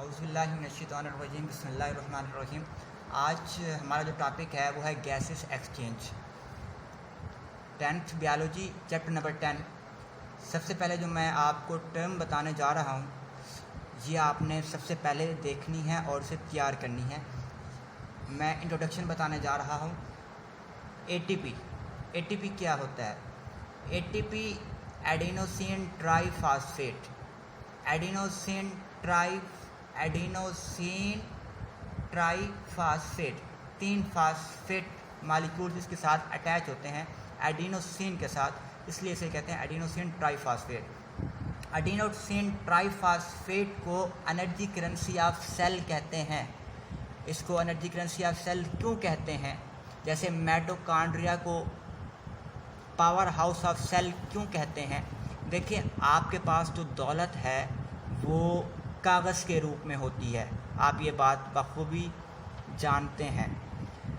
औज़ुबिल्लाहिमिनश्शैतानिर्रजीम बिस्मिल्लाहिर्रहमानिर्रहीम। आज हमारा जो टॉपिक है वो है gases exchange. 10th biology chapter number 10। सबसे पहले जो मैं आपको टर्म बताने जा रहा हूँ ये आपने सबसे पहले देखनी है और उसे तैयार करनी है। मैं इंट्रोडक्शन बताने जा रहा हूँ। एटीपी क्या होता है? ATP adenosine triphosphate. Adenosine triphosphate 3 phosphate molecules इसके साथ अटैच होते हैं एडिनोसिन के साथ, इसलिए इसे कहते हैं एडिनोसिन ट्राईफॉस्फेट। एडिनोसिन ट्राईफॉस्फेट को एनर्जी करेंसी ऑफ सेल कहते हैं। इसको एनर्जी करेंसी ऑफ सेल क्यों कहते हैं? जैसे माइटोकॉन्ड्रिया को पावर हाउस ऑफ सेल क्यों कहते हैं? देखिए, आपके पास जो दौलत है वो कागज़ के रूप में होती है। आप ये बात बखूबी जानते हैं।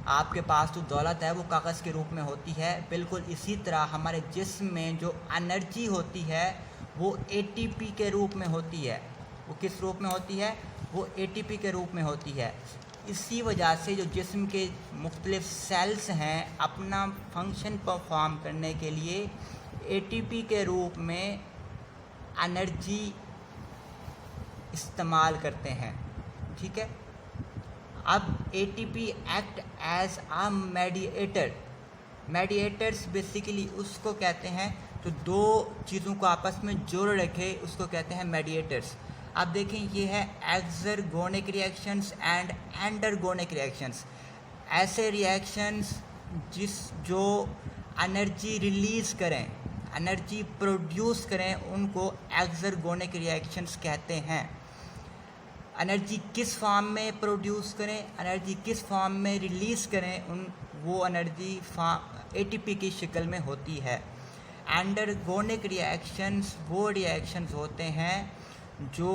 आपके पास जो दौलत है वो कागज़ के रूप में होती है। बिल्कुल इसी तरह हमारे जिस्म में जो एनर्जी होती है वो एटीपी के रूप में होती है। वो किस रूप में होती है? वो एटीपी के रूप में होती है। इसी वजह से जो जिस्म के मुख्तलिफ सेल्स हैं अपना फंक्शन परफॉर्म करने के लिए एटीपी के रूप में एनर्जी इस्तेमाल करते हैं। ठीक है। अब ATP act as a mediator. Mediators basically उसको कहते हैं तो दो चीज़ों को आपस में जोड़ रखे उसको कहते हैं मेडिएटर्स। अब देखें, ये है exergonic reactions and endergonic reactions. ऐसे रिएक्शंस जो एनर्जी रिलीज़ करें, एनर्जी प्रोड्यूस करें, उनको एक्सरगोनिक रिएक्शंस कहते हैं। एनर्जी किस फॉर्म में प्रोड्यूस करें, एनर्जी किस फॉर्म में रिलीज़ करें, वो एनर्जी एटीपी की शक्ल में होती है। एंडरगोनिक रिएक्शंस वो रिएक्शंस होते हैं जो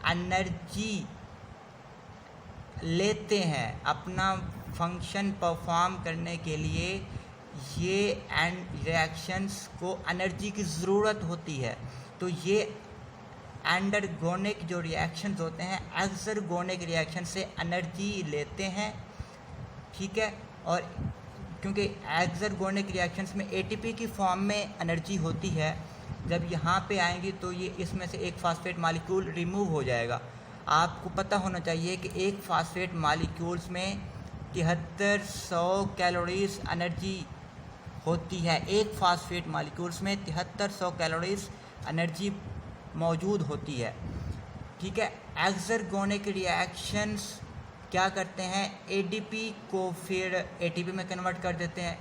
एनर्जी लेते हैं अपना फंक्शन परफॉर्म करने के लिए। ये रिएक्शंस को एनर्जी की ज़रूरत होती है, तो ये एंडरगोनिक जो रिएक्शंस होते हैं एक्सरगोनिक रिएक्शन से एनर्जी लेते हैं। ठीक है। और क्योंकि एक्सरगोनिक रिएक्शंस में एटीपी की फॉर्म में एनर्जी होती है, जब यहाँ पे आएंगी तो ये इसमें से एक फास्फेट मालिक्यूल रिमूव हो जाएगा। आपको पता होना चाहिए कि एक फास्फेट मालिक्यूल्स में 7300 कैलोरीज एनर्जी होती है। एक फास्फेट मालिक्यूल्स में 7300 कैलोरीज एनर्जी मौजूद होती है। ठीक है। एक्सरगोनिक रिएक्शंस क्या करते हैं? एडीपी को फिर एटीपी में कन्वर्ट कर देते हैं।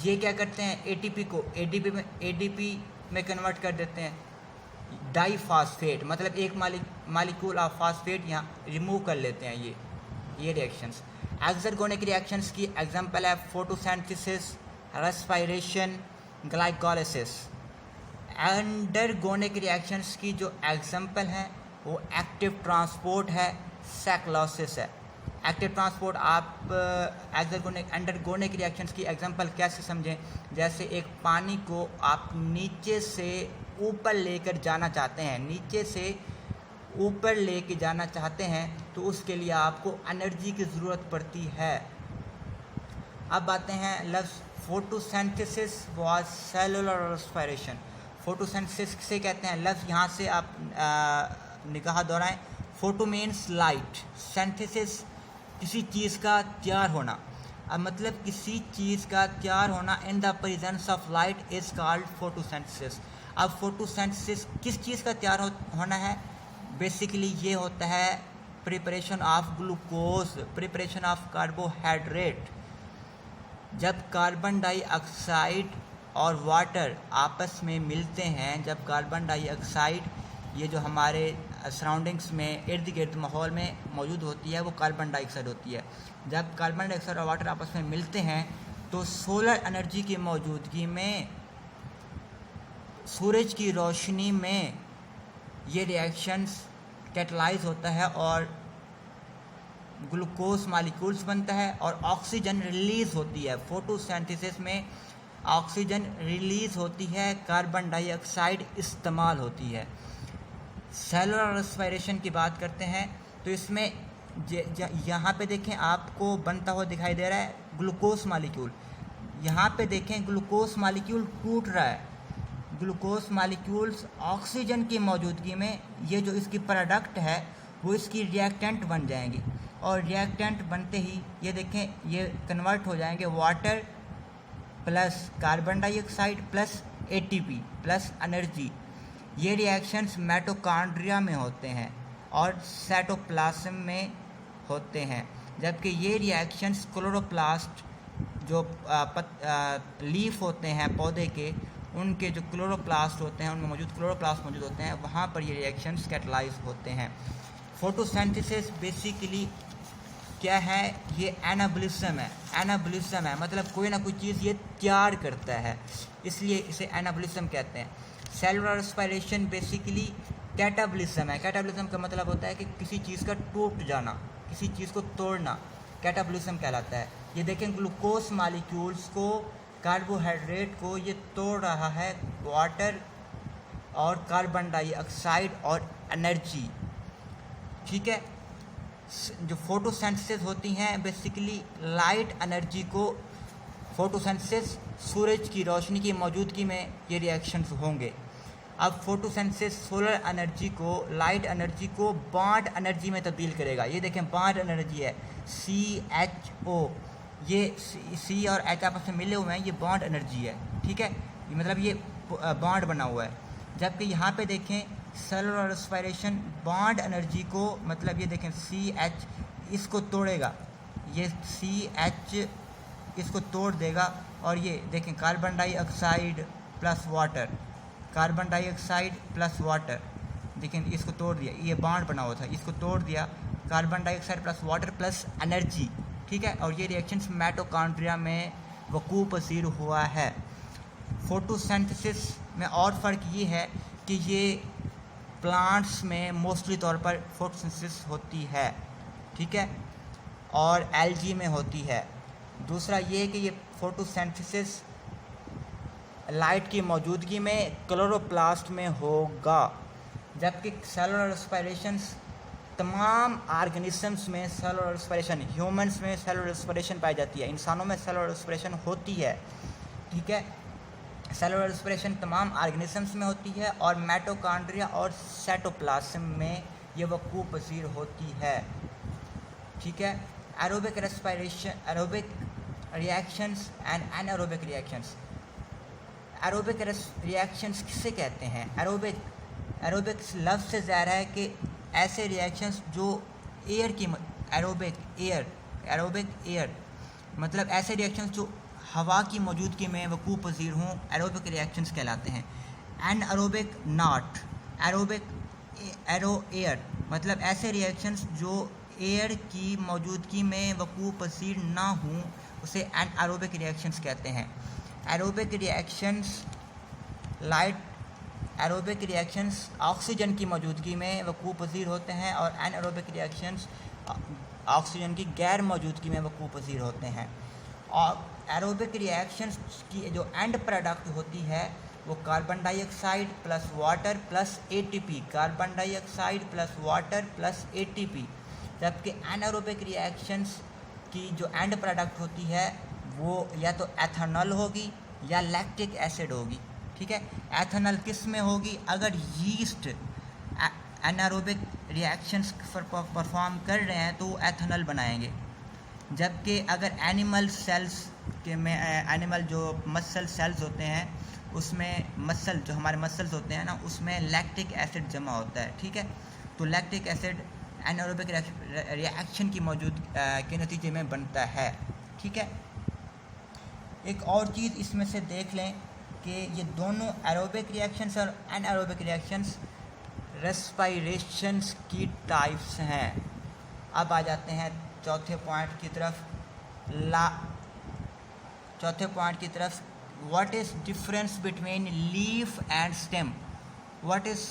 ये क्या करते हैं? एटीपी को एडीपी में कन्वर्ट कर देते हैं। डाईफॉस्फेट मतलब एक मालिक्यूल ऑफ फास्फेट यहाँ रिमूव कर लेते हैं। ये रिएक्शंस एक्सरगोनिक रिएक्शंस की एग्जांपल है photosynthesis, respiration, glycolysis. Endergonic reactions की जो एग्जांपल हैं वो एक्टिव ट्रांसपोर्ट है, साइक्लोसिस है। एक्टिव ट्रांसपोर्ट आप एंडरगोनिक रिएक्शंस की एग्जांपल कैसे समझें? जैसे एक पानी को आप नीचे से ऊपर लेकर जाना चाहते हैं, नीचे से ऊपर लेके जाना चाहते हैं तो उसके लिए आपको एनर्जी की ज़रूरत पड़ती है। अब आते हैं लफ्ज़ फोटोसिंथेसिस व सेलुलर रेस्पिरेशन। फोटोसिंथेसिस किसे कहते हैं? लफ्ज़ यहाँ से आप निगाह दौड़ाएं। फोटो मीन्स लाइट, सिंथेसिस किसी चीज़ का तैयार होना। अब मतलब किसी चीज़ का तैयार होना in the presence of light is called photosynthesis. अब फोटोसिंथेसिस किस चीज़ का तैयार होना है? बेसिकली ये होता है preparation of glucose, preparation of carbohydrate. जब कार्बन डाइऑक्साइड और वाटर आपस में मिलते हैं, जब कार्बन डाइऑक्साइड ये जो हमारे सराउंडिंग्स में इर्द गिर्द माहौल में मौजूद होती है वो कार्बन डाइऑक्साइड होती है। जब कार्बन डाइऑक्साइड और वाटर आपस में मिलते हैं तो सोलर एनर्जी की मौजूदगी में, सूरज की रोशनी में ये रिएक्शंस कैटलाइज होता है और ग्लूकोज मालिक्यूल्स बनता है और ऑक्सीजन रिलीज़ होती है। फोटोसिंथेसिस में ऑक्सीजन रिलीज़ होती है, कार्बन डाइऑक्साइड इस्तेमाल होती है। सेलुलर रेस्पिरेशन की बात करते हैं तो इसमें यहाँ पे देखें आपको बनता हुआ दिखाई दे रहा है ग्लूकोज मालिक्यूल। यहाँ पे देखें ग्लूकोज मालिक्यूल टूट रहा है। ग्लूकोज मालिक्यूल्स ऑक्सीजन की मौजूदगी में ये जो इसकी प्रोडक्ट है वो इसकी रिएक्टेंट बन जाएंगी, और रिएक्टेंट बनते ही ये देखें ये कन्वर्ट हो जाएंगे water plus carbon dioxide plus ATP plus energy. ये रिएक्शंस माइटोकॉन्ड्रिया में होते हैं और साइटोप्लाज्म में होते हैं, जबकि ये रिएक्शंस क्लोरोप्लास्ट जो लीफ होते हैं पौधे के, उनके जो क्लोरोप्लास्ट होते हैं उनमें मौजूद क्लोरोप्लास्ट मौजूद होते हैं, वहाँ पर ये रिएक्शंस कैटलाइज होते हैं। फोटोसिंथेसिस बेसिकली क्या है, ये एनाबॉलिज्म है। एनाबॉलिज्म है मतलब कोई ना कोई चीज़ ये तैयार करता है, इसलिए इसे एनाबॉलिज्म कहते हैं। सेलुलर रेस्पिरेशन बेसिकली कैटाबॉलिज्म है। कैटाबॉलिज्म का मतलब होता है कि किसी चीज़ का टूट जाना, किसी चीज़ को तोड़ना, कैटाबॉलिज्म कहलाता है। ये देखें ग्लूकोज मालिक्यूल्स को, कार्बोहाइड्रेट को ये तोड़ रहा है वाटर और कार्बन डाइऑक्साइड और एनर्जी, ठीक है। जो फोटोसिंथेसिस होती हैं बेसिकली लाइट एनर्जी को, फोटोसिंथेसिस सूरज की रोशनी की मौजूदगी में ये रिएक्शंस होंगे। अब फोटोसिंथेसिस सोलर एनर्जी को, लाइट एनर्जी को बॉन्ड एनर्जी में तब्दील करेगा। ये देखें बॉन्ड एनर्जी है CHO, ये C और H आपस में मिले हुए हैं, ये बॉन्ड एनर्जी है, ठीक है। ये मतलब ये बॉन्ड बना हुआ है। जबकि यहाँ पे देखें सेलुलर रेस्पिरेशन बॉन्ड एनर्जी को, मतलब ये देखें CH इसको तोड़ेगा, ये CH इसको तोड़ देगा, और ये देखें carbon dioxide plus water, carbon dioxide plus water, देखें इसको तोड़ दिया, ये बॉन्ड बना हुआ था, इसको तोड़ दिया, carbon dioxide plus water plus energy, ठीक है। और ये रिएक्शंस माइटोकॉन्ड्रिया में वकूअ पसीर हुआ है। फोटोसिंथेसिस में और फ़र्क ये है कि ये प्लांट्स में मोस्टली तौर पर फोटोसिंथेसिस होती है, ठीक है, और एल्गी में होती है। दूसरा ये कि ये फोटोसिंथेसिस लाइट की मौजूदगी में क्लोरोप्लास्ट में होगा, जबकि सेलुलर रेस्पिरेशंस तमाम ऑर्गेनिजम्स में सेलुलर रेस्पिरेशन, ह्यूमंस में सेलुलर रेस्पिरेशन पाई जाती है, इंसानों में सेलुलर रेस्पिरेशन होती है, ठीक है। सेलुलर रेस्पिरेशन तमाम ऑर्गेनिजम्स में होती है और माइटोकॉन्ड्रिया और साइटोप्लाज्म में ये वकूअ पसीर होती है, ठीक है। Aerobic respiration, aerobic reactions and anaerobic reactions. Aerobic reactions किसे कहते हैं? एरोबिक लफ्ज़ से ज़ाहिर है कि ऐसे रिएक्शंस जो एयर की, एरोबिक एयर मतलब ऐसे रिएक्शंस जो हवा की मौजूदगी में वकूअ पज़ीर हों, एरोबिक रिएक्शंस कहलाते हैं। एनएरोबिक नॉट, एयर मतलब ऐसे रिएक्शंस जो एयर की मौजूदगी में वकूअ पज़ीर ना हों, उसे एनएरोबिक रिएक्शंस कहते हैं। Aerobic reactions aerobic reactions oxygen की मौजूदगी में वकूअ पज़ीर होते हैं और एनएरोबिक रिएक्शंस ऑक्सीजन की गैर मौजूदगी में वकूअ पज़ीर होते हैं। और एरोबिक रिएक्शंस की जो एंड प्रोडक्ट होती है वो carbon dioxide plus water plus ATP, carbon dioxide plus water plus ATP, जबकि एनारोबिक रिएक्शंस की जो एंड प्रोडक्ट होती है वो या तो एथेनॉल होगी या लैक्टिक एसिड होगी, ठीक है। एथेनॉल किस में होगी? अगर यीस्ट एनारोबिक रिएक्शंस परफॉर्म कर रहे हैं तो वो एथेनॉल बनाएंगे, जबकि अगर एनिमल सेल्स के में एनिमल जो मसल सेल्स होते हैं उसमें मसल जो हमारे मसल्स होते हैं ना, उसमें लैक्टिक एसिड जमा होता है, ठीक है। तो लैक्टिक एसिड एनारोबिक रिएक्शन की के नतीजे में बनता है, ठीक है। एक और चीज़ इसमें से देख लें कि ये दोनों एरोबिक रिएक्शंस और एनारोबिक रिएक्शंस रेस्पिरेशंस की टाइप्स हैं। अब आ जाते हैं चौथे पॉइंट की तरफ। What is difference between leaf and stem? What is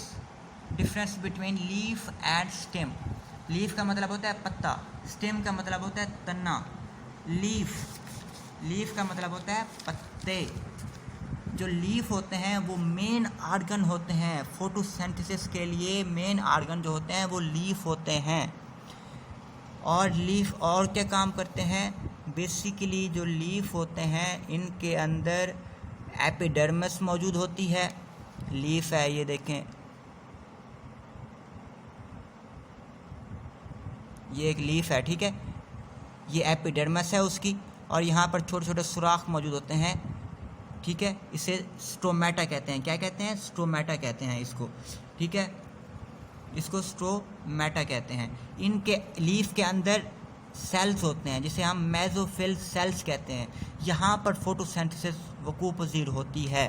difference between leaf and stem? Leaf का मतलब होता है पत्ता, स्टेम का मतलब होता है तना। लीफ का मतलब होता है पत्ते, जो लीफ होते हैं वो मेन आर्गन होते हैं फोटोसिंथेसिस के लिए। मेन आर्गन जो होते हैं वो लीफ होते हैं। और लीफ और क्या काम करते हैं? बेसिकली जो लीफ होते हैं इनके अंदर एपिडर्मिस मौजूद होती है। लीफ है, ये देखें, ये एक लीफ है, ठीक है, ये एपिडर्मिस है उसकी, और यहाँ पर छोटे छोटे सुराख मौजूद होते हैं, ठीक है। इसे स्टोमेटा कहते हैं। क्या कहते हैं? स्टोमेटा कहते हैं इसको, ठीक है, इसको स्टोमेटा कहते हैं। इनके लीफ के अंदर सेल्स होते हैं जिसे हम मेसोफिल सेल्स कहते हैं। यहाँ पर फोटोसिंथेसिस वकूअ पज़ीर होती है।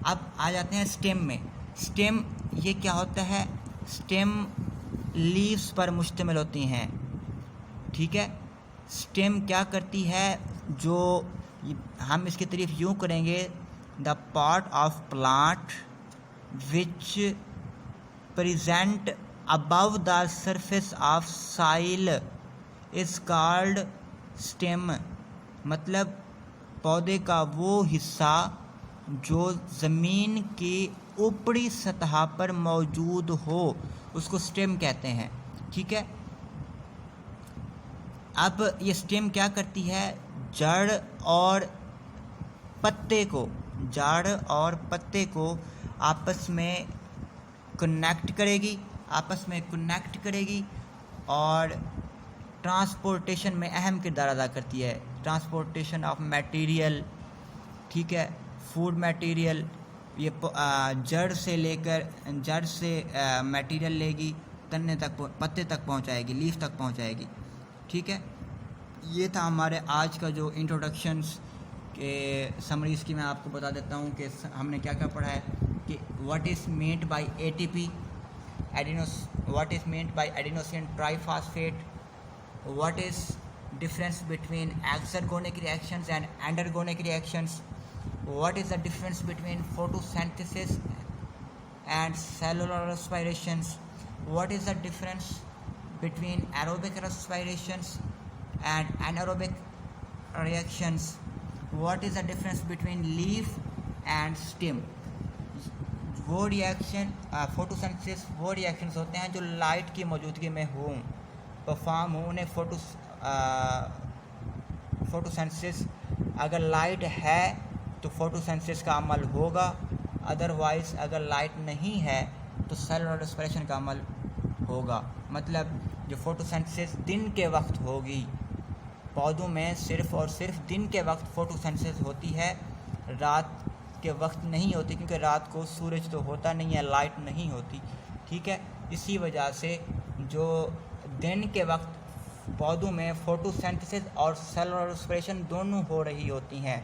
अब आ जाते हैं स्टेम में। स्टेम ये क्या होता है? स्टेम लीव्स पर मुश्तमिल होती हैं, ठीक है। स्टेम क्या करती है? जो हम इसकी तारीफ यूँ करेंगे, the part of plant which present above the surface of soil is called stem. मतलब पौधे का वो हिस्सा जो ज़मीन की ऊपरी सतह पर मौजूद हो उसको स्टेम कहते हैं, ठीक है। अब ये स्टेम क्या करती है? जड़ और पत्ते को आपस में कनेक्ट करेगी और ट्रांसपोर्टेशन में अहम किरदार अदा करती है। ट्रांसपोर्टेशन ऑफ मटेरियल, ठीक है, फूड मटेरियल, ये जड़ से मटेरियल लेगी, तने तक, पत्ते तक पहुंचाएगी, लीफ तक पहुंचाएगी, ठीक है। ये था हमारे आज का जो इंट्रोडक्शंस के समरीज़ की मैं आपको बता देता हूँ कि हमने क्या क्या पढ़ा है कि what is meant by ATP, what is meant by adenosine triphosphate, what is difference between exergonic reactions and endergonic reactions, what is the difference between photosynthesis and cellular respirations, what is the difference between aerobic respirations and anaerobic reactions, what is the difference between leaf and stem। वो reaction photosynthesis वो reactions होते हैं जो light की मौजूदगी में हों, perform हो, उन्हें फोटोसिंथेसिस। अगर लाइट है तो फोटोसिंथेसिस का अमल होगा, अदरवाइज़ अगर लाइट नहीं है तो सेलुलर रेस्पिरेशन का अमल होगा। मतलब जो फोटोसिंथेसिस दिन के वक्त होगी, पौधों में सिर्फ़ और सिर्फ दिन के वक्त फोटोसिंथेसिस होती है, रात के वक्त नहीं होती, क्योंकि रात को सूरज तो होता नहीं है, लाइट नहीं होती, ठीक है। इसी वजह से जो दिन के वक्त पौधों में फोटोसिंथेसिस और सेलुलर रेस्पिरेशन दोनों हो रही होती हैं,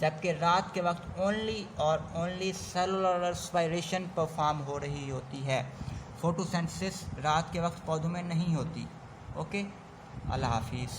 जबकि रात के वक्त ओनली सेलुलर रेस्पिरेशन परफॉर्म हो रही होती है। फोटोसिंथेसिस रात के वक्त पौधों में नहीं होती। ओके, अल्लाह हाफिज़।